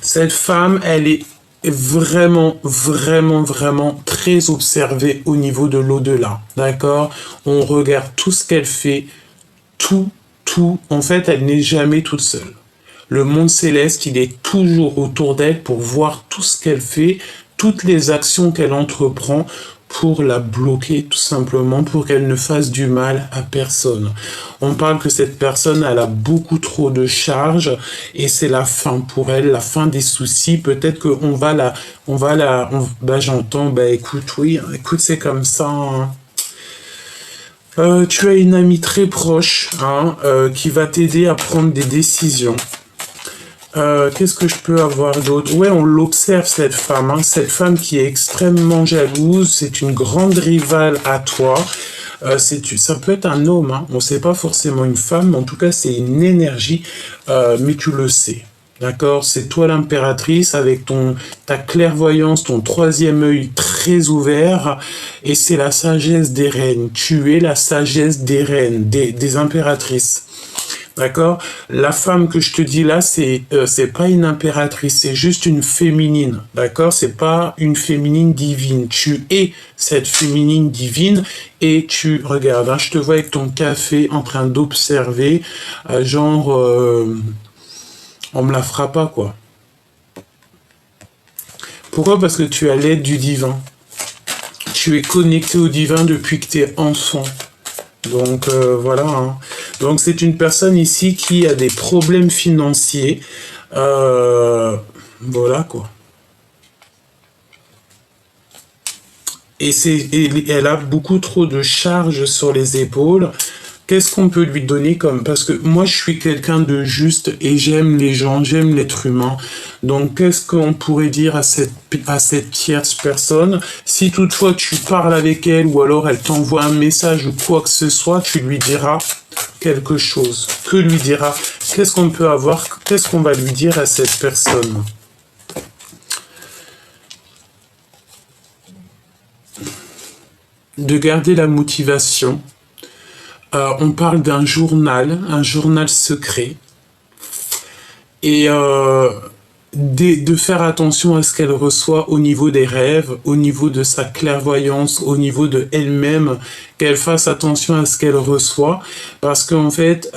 S1: Cette femme, elle est vraiment, vraiment, vraiment très observée au niveau de l'au-delà, d'accord? On regarde tout ce qu'elle fait, tout, tout. En fait, elle n'est jamais toute seule. Le monde céleste, il est toujours autour d'elle pour voir tout ce qu'elle fait, toutes les actions qu'elle entreprend pour la bloquer tout simplement, pour qu'elle ne fasse du mal à personne. On parle que cette personne, elle a beaucoup trop de charges et c'est la fin pour elle, la fin des soucis. Peut-être qu'on va bah j'entends, bah écoute, oui, écoute, c'est comme ça, hein. Tu as une amie très proche, hein, qui va t'aider à prendre des décisions. Qu'est-ce que je peux avoir d'autre? Ouais, on l'observe cette femme, hein, cette femme qui est extrêmement jalouse, c'est une grande rivale à toi. Ça peut être un homme, hein, on sait pas forcément une femme, mais en tout cas c'est une énergie, mais tu le sais. D'accord? C'est toi l'impératrice avec ta clairvoyance, ton troisième œil très ouvert, et c'est la sagesse des reines. Tu es la sagesse des reines, des impératrices. D'accord? La femme que je te dis là, c'est pas une impératrice, c'est juste une féminine. D'accord? C'est pas une féminine divine. Tu es cette féminine divine et tu regardes, hein, je te vois avec ton café en train d'observer, genre, on me la fera pas, quoi. Pourquoi? Parce que tu as l'aide du divin. Tu es connecté au divin depuis que tu es enfant. Donc voilà, hein. Donc c'est une personne ici qui a des problèmes financiers. Voilà quoi. Et elle a beaucoup trop de charges sur les épaules. Qu'est-ce qu'on peut lui donner comme... Parce que moi, je suis quelqu'un de juste et j'aime les gens, j'aime l'être humain. Donc, qu'est-ce qu'on pourrait dire à cette tierce personne? Si toutefois tu parles avec elle ou alors elle t'envoie un message ou quoi que ce soit, tu lui diras quelque chose. Que lui dira? Qu'est-ce qu'on peut avoir? Qu'est-ce qu'on va lui dire à cette personne? De garder la motivation. On parle d'un journal, un journal secret, et de faire attention à ce qu'elle reçoit au niveau des rêves, au niveau de sa clairvoyance, au niveau de elle-même, qu'elle fasse attention à ce qu'elle reçoit, parce qu'en fait,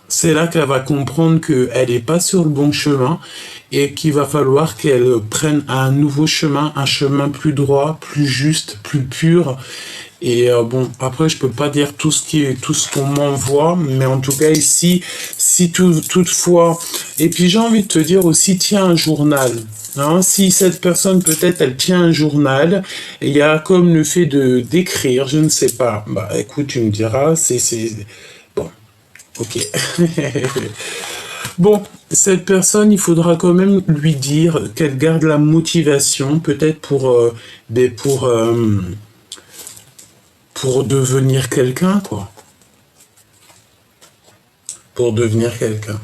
S1: c'est là qu'elle va comprendre qu'elle n'est pas sur le bon chemin et qu'il va falloir qu'elle prenne un nouveau chemin, un chemin plus droit, plus juste, plus pur. Et bon, après, je peux pas dire tout ce qu'on m'envoie, mais en tout cas ici, si toutefois, et puis j'ai envie de te dire aussi, tiens un journal. Hein, si cette personne peut-être elle tient un journal, il y a comme le fait d'écrire, je ne sais pas. Bah écoute, tu me diras, c'est bon, ok. Bon, cette personne, il faudra quand même lui dire qu'elle garde la motivation, peut-être pour devenir quelqu'un, quoi. Pour devenir quelqu'un.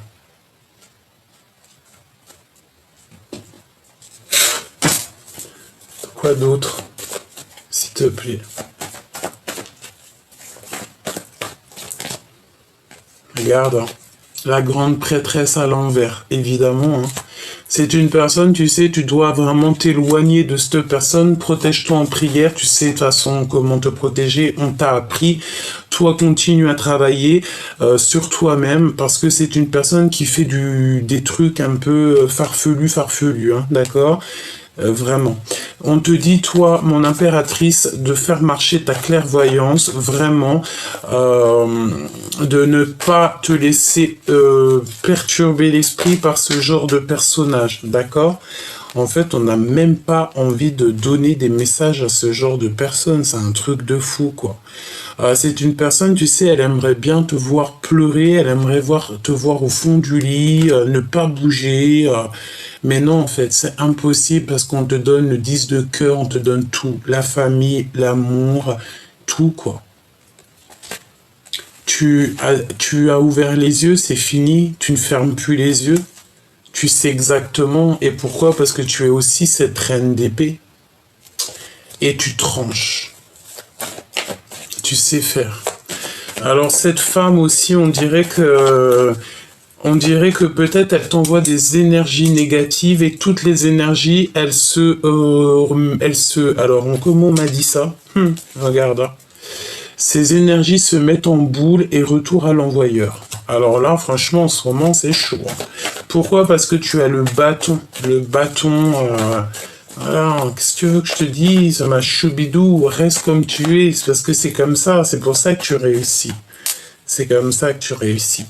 S1: Quoi d'autre, s'il te plaît? Regarde, hein. La grande prêtresse à l'envers, évidemment, hein. C'est une personne, tu sais, tu dois vraiment t'éloigner de cette personne, protège-toi en prière, tu sais de toute façon comment te protéger, on t'a appris. Toi, continue à travailler sur toi-même, parce que c'est une personne qui fait des trucs un peu farfelus, hein, d'accord? Vraiment. On te dit, toi, mon impératrice, de faire marcher ta clairvoyance, vraiment, de ne pas te laisser perturber l'esprit par ce genre de personnage, d'accord? En fait, on n'a même pas envie de donner des messages à ce genre de personnes, c'est un truc de fou, quoi. C'est une personne, tu sais, elle aimerait bien te voir pleurer, elle aimerait te voir au fond du lit, ne pas bouger, mais non, en fait, c'est impossible parce qu'on te donne le 10 de cœur, on te donne tout, la famille, l'amour, tout, quoi. Tu as ouvert les yeux, c'est fini, tu ne fermes plus les yeux. Tu sais exactement, et pourquoi? Parce que tu es aussi cette reine d'épée. Et tu tranches. Tu sais faire. Alors cette femme aussi, on dirait que On dirait que peut-être elle t'envoie des énergies négatives et toutes les énergies, alors, comment on m'a dit ça? Regarde, hein. Ces énergies se mettent en boule et retour à l'envoyeur. Alors là, franchement, en ce moment, c'est chaud, hein. Pourquoi? Parce que tu as le bâton. Le bâton, voilà, qu'est-ce que tu veux que je te dise? Ma choubidou, reste comme tu es. C'est parce que c'est comme ça. C'est pour ça que tu réussis. C'est comme ça que tu réussis.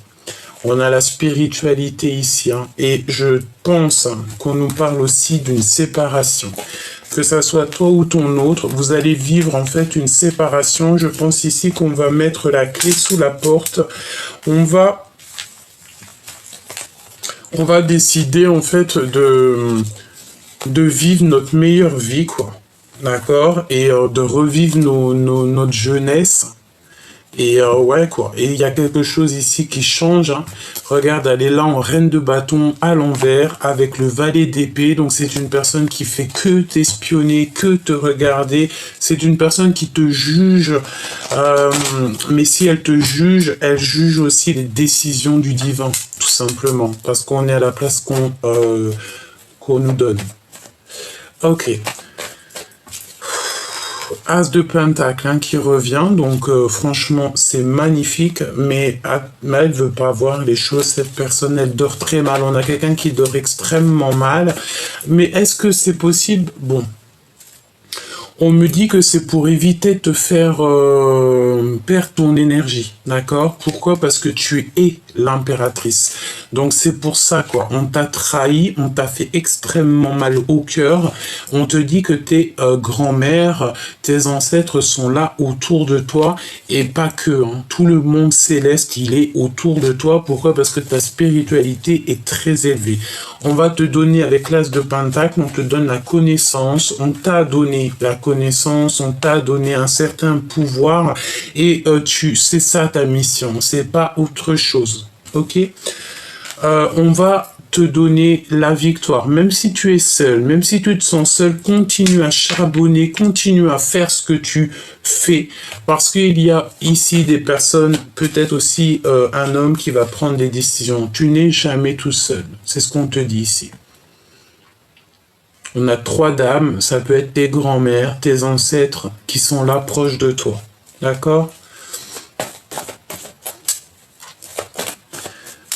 S1: On a la spiritualité ici, hein, et je pense qu'on nous parle aussi d'une séparation. Que ça soit toi ou ton autre, vous allez vivre en fait une séparation. Je pense ici qu'on va mettre la clé sous la porte. On va décider en fait de vivre notre meilleure vie, quoi. D'accord? Et de revivre notre jeunesse. Et ouais, quoi. Et il y a quelque chose ici qui change, hein. Regarde, elle est là en reine de bâton à l'envers avec le valet d'épée. Donc c'est une personne qui fait que t'espionner, que te regarder. C'est une personne qui te juge. Mais si elle te juge, elle juge aussi les décisions du divin, tout simplement. Parce qu'on est à la place qu'on nous donne. Ok. As de Pentacle, hein, qui revient, donc franchement c'est magnifique, mais elle veut pas voir les choses, cette personne elle dort très mal, on a quelqu'un qui dort extrêmement mal, mais est-ce que c'est possible? Bon, on me dit que c'est pour éviter de te faire perdre ton énergie, d'accord? Pourquoi? Parce que tu es l'impératrice. Donc c'est pour ça, quoi. On t'a trahi, on t'a fait extrêmement mal au cœur. On te dit que tes grands-mères, tes ancêtres sont là autour de toi, et pas que, hein. Tout le monde céleste, il est autour de toi. Pourquoi? Parce que ta spiritualité est très élevée. On va te donner, avec l'as de Pentacle, on te donne la connaissance, on t'a donné la connaissance, on t'a donné un certain pouvoir, et c'est ça ta mission, c'est pas autre chose. Ok? On va te donner la victoire. Même si tu es seul, même si tu te sens seul, continue à charbonner, continue à faire ce que tu fais. Parce qu'il y a ici des personnes, peut-être aussi un homme qui va prendre des décisions. Tu n'es jamais tout seul. C'est ce qu'on te dit ici. On a 3 dames, ça peut être tes grands-mères, tes ancêtres qui sont là proches de toi. D'accord?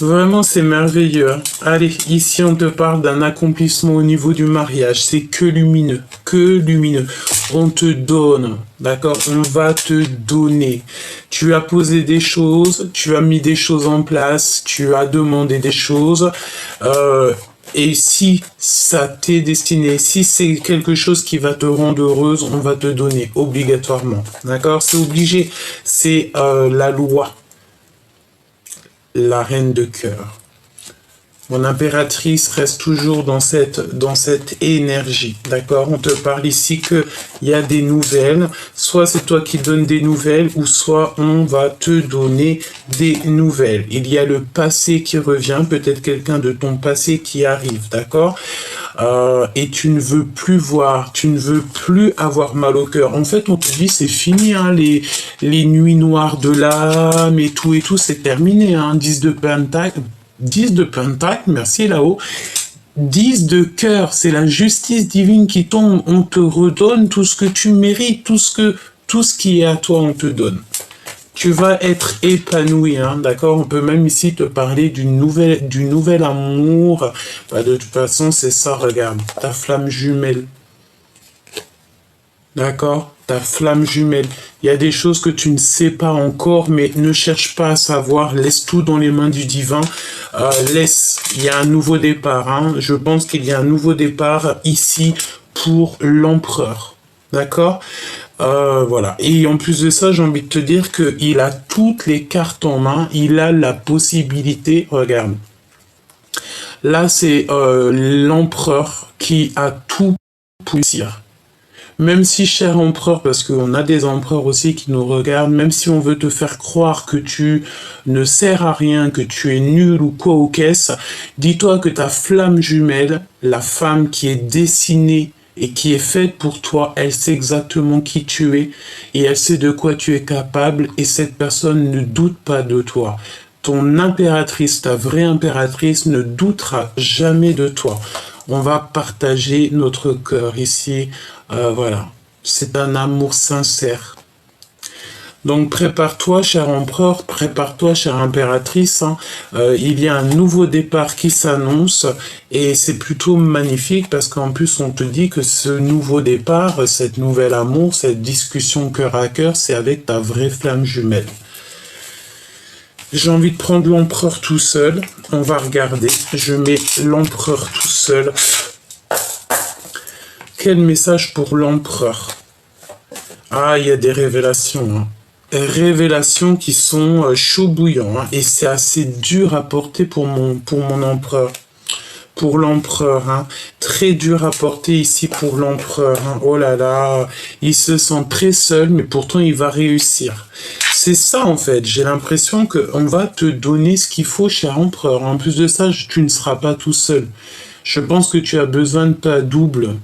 S1: Vraiment, c'est merveilleux. Allez, ici, on te parle d'un accomplissement au niveau du mariage. C'est que lumineux, que lumineux. On te donne, d'accord? On va te donner. Tu as posé des choses, tu as mis des choses en place, tu as demandé des choses. Et si ça t'est destiné, si c'est quelque chose qui va te rendre heureuse, on va te donner obligatoirement. D'accord? C'est obligé. C'est la loi. La reine de cœur. Mon impératrice reste toujours dans cette énergie, d'accord? On te parle ici qu'il y a des nouvelles, soit c'est toi qui donnes des nouvelles, ou soit on va te donner des nouvelles. Il y a le passé qui revient, peut-être quelqu'un de ton passé qui arrive, d'accord? Et tu ne veux plus voir, tu ne veux plus avoir mal au cœur. En fait, on te dit c'est fini, hein, les nuits noires de l'âme et tout, c'est terminé, hein. 10 de Pentacle. 10 de Pentacle, merci là-haut. 10 de cœur, c'est la justice divine qui tombe. On te redonne tout ce que tu mérites, tout ce qui est à toi, on te donne. Tu vas être épanoui, hein, d'accord? On peut même ici te parler du nouvel amour. Bah, de toute façon, c'est ça, regarde, ta flamme jumelle. D'accord? Ta flamme jumelle. Il y a des choses que tu ne sais pas encore, mais ne cherche pas à savoir. Laisse tout dans les mains du divin. Laisse. Il y a un nouveau départ, hein. Je pense qu'il y a un nouveau départ ici pour l'empereur. D'accord? Voilà. Et en plus de ça, j'ai envie de te dire qu'il a toutes les cartes en main. Il a la possibilité. Regarde. Là, c'est l'empereur qui a tout pour réussir. Même si, cher empereur, parce qu'on a des empereurs aussi qui nous regardent, même si on veut te faire croire que tu ne sers à rien, que tu es nul ou quoi ou qu'est-ce, dis-toi que ta flamme jumelle, la femme qui est dessinée et qui est faite pour toi, elle sait exactement qui tu es et elle sait de quoi tu es capable, et cette personne ne doute pas de toi. ton impératrice, ta vraie impératrice, ne doutera jamais de toi. On va partager notre cœur ici. Voilà, c'est un amour sincère. Donc prépare-toi, cher empereur, prépare-toi, chère impératrice. Hein. Il y a un nouveau départ qui s'annonce et c'est plutôt magnifique parce qu'en plus on te dit que ce nouveau départ, cette nouvelle amour, cette discussion cœur à cœur, c'est avec ta vraie flamme jumelle. J'ai envie de prendre l'empereur tout seul. On va regarder. Je mets l'empereur tout seul. Quel message pour l'empereur? Ah, il y a des révélations. Hein. Révélations qui sont chaud bouillant. Hein. Et c'est assez dur à porter pour mon empereur. Pour l'empereur. Hein. Très dur à porter ici pour l'empereur. Hein. Oh là là. Il se sent très seul, mais pourtant il va réussir. C'est ça en fait, j'ai l'impression qu'on va te donner ce qu'il faut, cher empereur. En plus de ça, tu ne seras pas tout seul. Je pense que tu as besoin de ta double,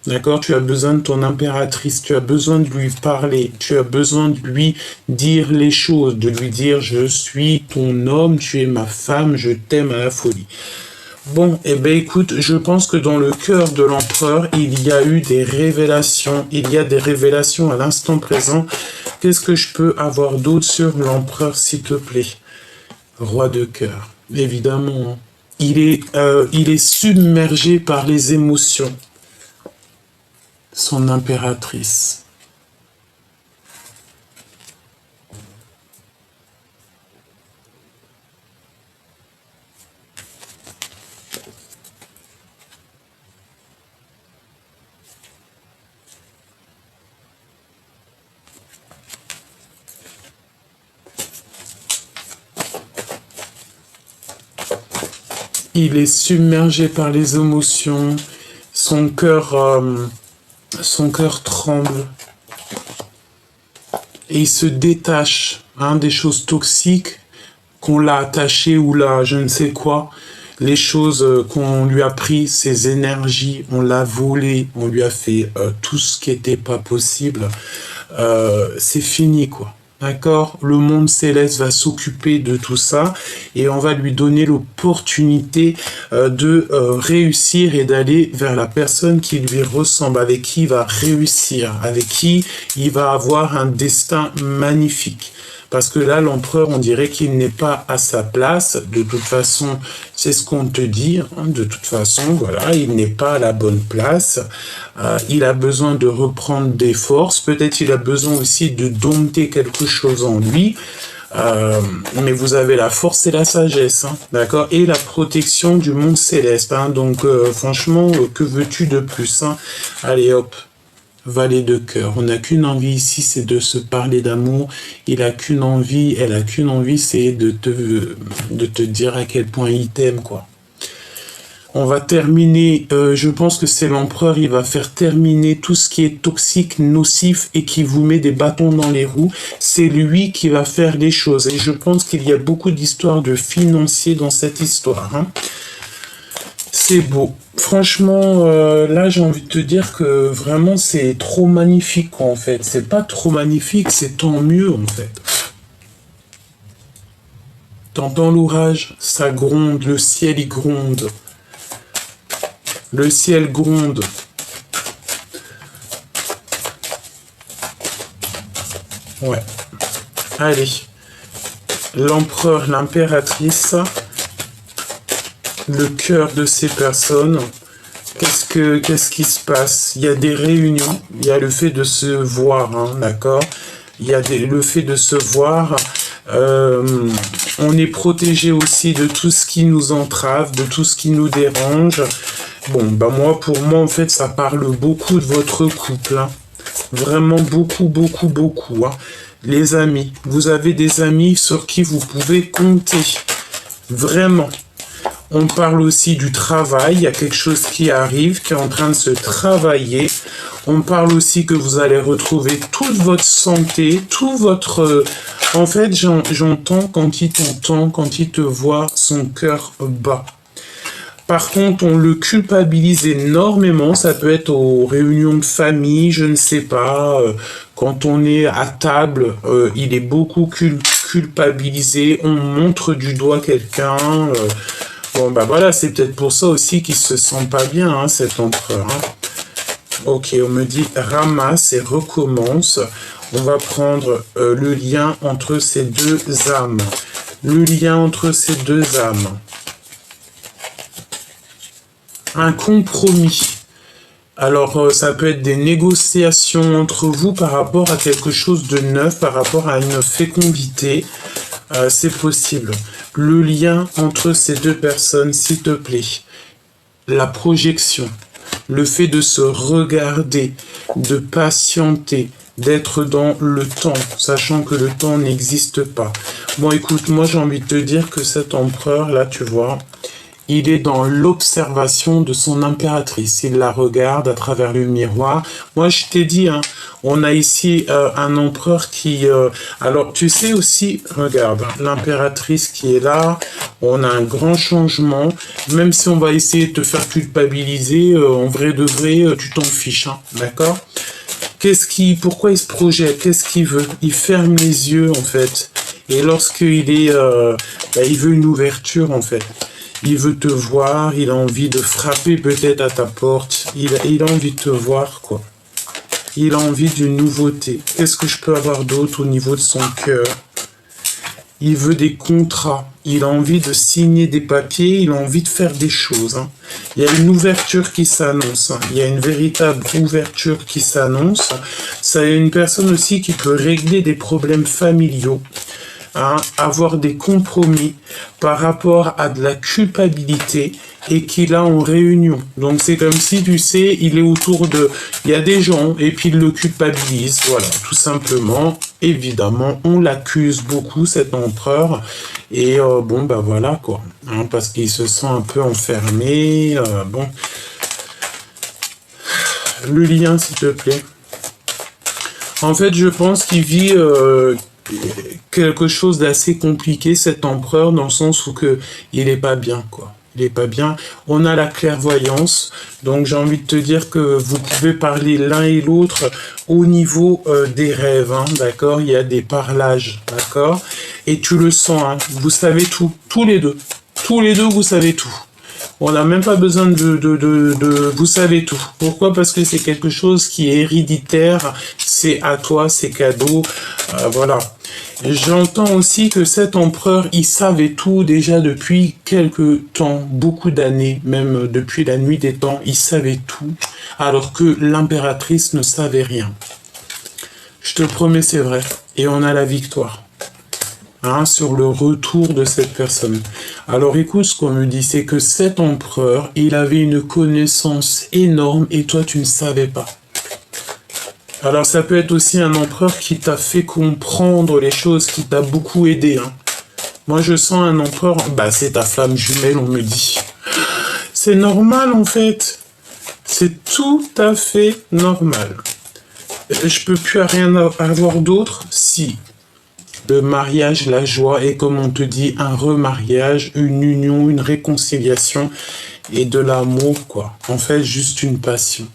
S1: d'accord? Tu as besoin de ton impératrice, tu as besoin de lui parler, tu as besoin de lui dire les choses, de lui dire je suis ton homme, tu es ma femme, je t'aime à la folie. Bon, eh bien écoute, je pense que dans le cœur de l'empereur, il y a eu des révélations, il y a des révélations à l'instant présent. Qu'est-ce que je peux avoir d'autre sur l'empereur, s'il te plaît? Roi de cœur, évidemment. Il est submergé par les émotions. Son impératrice. Il est submergé par les émotions, son cœur tremble et il se détache des choses toxiques qu'on l'a attaché ou là, je ne sais quoi, les choses qu'on lui a pris, ses énergies, on l'a volé, on lui a fait tout ce qui n'était pas possible, c'est fini quoi. D'accord? Le monde céleste va s'occuper de tout ça et on va lui donner l'opportunité de réussir et d'aller vers la personne qui lui ressemble, avec qui il va réussir, avec qui il va avoir un destin magnifique. Parce que là, l'empereur, on dirait qu'il n'est pas à sa place. De toute façon, c'est ce qu'on te dit. Hein. De toute façon, voilà, il n'est pas à la bonne place. Il a besoin de reprendre des forces. Peut-être il a besoin aussi de dompter quelque chose en lui. Mais vous avez la force et la sagesse, hein, d'accord? Et la protection du monde céleste. Hein. Donc, franchement, que veux-tu de plus, hein? Allez, hop. Valet de cœur. On n'a qu'une envie ici, c'est de se parler d'amour. Il a qu'une envie, elle a qu'une envie, c'est de te dire à quel point il t'aime, quoi. On va terminer, je pense que c'est l'empereur, il va faire terminer tout ce qui est toxique, nocif et qui vous met des bâtons dans les roues. C'est lui qui va faire les choses. Et je pense qu'il y a beaucoup d'histoires de financiers dans cette histoire, hein. C'est beau. Franchement, là, j'ai envie de te dire que vraiment, c'est trop magnifique, quoi, en fait. C'est pas trop magnifique, c'est tant mieux, en fait. T'entends l'orage, ça gronde, le ciel, il gronde. Le ciel gronde. Ouais. Allez. L'empereur, l'impératrice... le cœur de ces personnes, qu'est-ce qui se passe? Il y a des réunions, il y a le fait de se voir, hein, d'accord? Il y a le fait de se voir, on est protégé aussi de tout ce qui nous entrave, de tout ce qui nous dérange. Bon, bah pour moi, en fait, ça parle beaucoup de votre couple, hein. Vraiment beaucoup, beaucoup, beaucoup, hein. Les amis, vous avez des amis sur qui vous pouvez compter, vraiment. On parle aussi du travail, il y a quelque chose qui arrive, qui est en train de se travailler. On parle aussi que vous allez retrouver toute votre santé, tout votre... En fait, j'entends quand il t'entend, quand il te voit, son cœur bat. Par contre, on le culpabilise énormément, ça peut être aux réunions de famille, je ne sais pas, quand on est à table, il est beaucoup culpabilisé, on montre du doigt quelqu'un. Bon, bah voilà, c'est peut-être pour ça aussi qu'il se sent pas bien, hein, cet empereur. Hein. Ok, on me dit ramasse et recommence. On va prendre le lien entre ces deux âmes. Le lien entre ces deux âmes. Un compromis. Alors, ça peut être des négociations entre vous par rapport à quelque chose de neuf, par rapport à une fécondité. C'est possible. Le lien entre ces deux personnes, s'il te plaît. La projection. Le fait de se regarder, de patienter, d'être dans le temps, sachant que le temps n'existe pas. Bon, écoute, moi j'ai envie de te dire que cet empereur, là, tu vois, il est dans l'observation de son impératrice. Il la regarde à travers le miroir. Moi, je t'ai dit, hein, on a ici un empereur qui... alors, tu sais aussi, regarde, l'impératrice qui est là, on a un grand changement. Même si on va essayer de te faire culpabiliser, en vrai de vrai, tu t'en fiches, hein, d'accord ? Pourquoi il se projette? Qu'est-ce qu'il veut? Il ferme les yeux, en fait. Et lorsqu'il est... il veut une ouverture, en fait. Il veut te voir, il a envie de frapper peut-être à ta porte. Il a envie de te voir, quoi. Il a envie d'une nouveauté. Qu'est-ce que je peux avoir d'autre au niveau de son cœur? Il veut des contrats. Il a envie de signer des papiers. Il a envie de faire des choses. Hein. Il y a une ouverture qui s'annonce. Hein. Il y a une véritable ouverture qui s'annonce. Ça est une personne aussi qui peut régler des problèmes familiaux. Hein, avoir des compromis par rapport à de la culpabilité et qu'il a en réunion. Donc c'est comme si, tu sais, il est autour de... Il y a des gens et puis il le culpabilise, voilà, tout simplement. Évidemment, on l'accuse beaucoup, cet empereur. Et bon, bah voilà, quoi. Hein, parce qu'il se sent un peu enfermé. Bon. Le lien, s'il te plaît. En fait, je pense qu'il vit... quelque chose d'assez compliqué, cet empereur, dans le sens où il est pas bien, quoi. Il est pas bien. On a la clairvoyance, donc j'ai envie de te dire que vous pouvez parler l'un et l'autre au niveau des rêves, hein, d'accord? Il y a des parlages, d'accord? Et tu le sens, hein, vous savez tout, tous les deux. Tous les deux, vous savez tout. On n'a même pas besoin de... Vous savez tout. Pourquoi? Parce que c'est quelque chose qui est héréditaire. C'est à toi, c'est cadeau. Voilà. J'entends aussi que cet empereur, il savait tout déjà depuis quelques temps, beaucoup d'années, même depuis la nuit des temps, il savait tout, alors que l'impératrice ne savait rien. Je te promets, c'est vrai. Et on a la victoire. Hein, sur le retour de cette personne. Alors écoute, ce qu'on me dit, c'est que cet empereur, il avait une connaissance énorme et toi, tu ne savais pas. Alors ça peut être aussi un empereur qui t'a fait comprendre les choses, qui t'a beaucoup aidé. Hein. Moi, je sens un empereur... Bah, c'est ta flamme jumelle, on me dit. C'est normal, en fait. C'est tout à fait normal. Je peux plus rien avoir d'autre si... Le mariage, la joie, et comme on te dit, un remariage, une union, une réconciliation et de l'amour, quoi. En fait, juste une passion.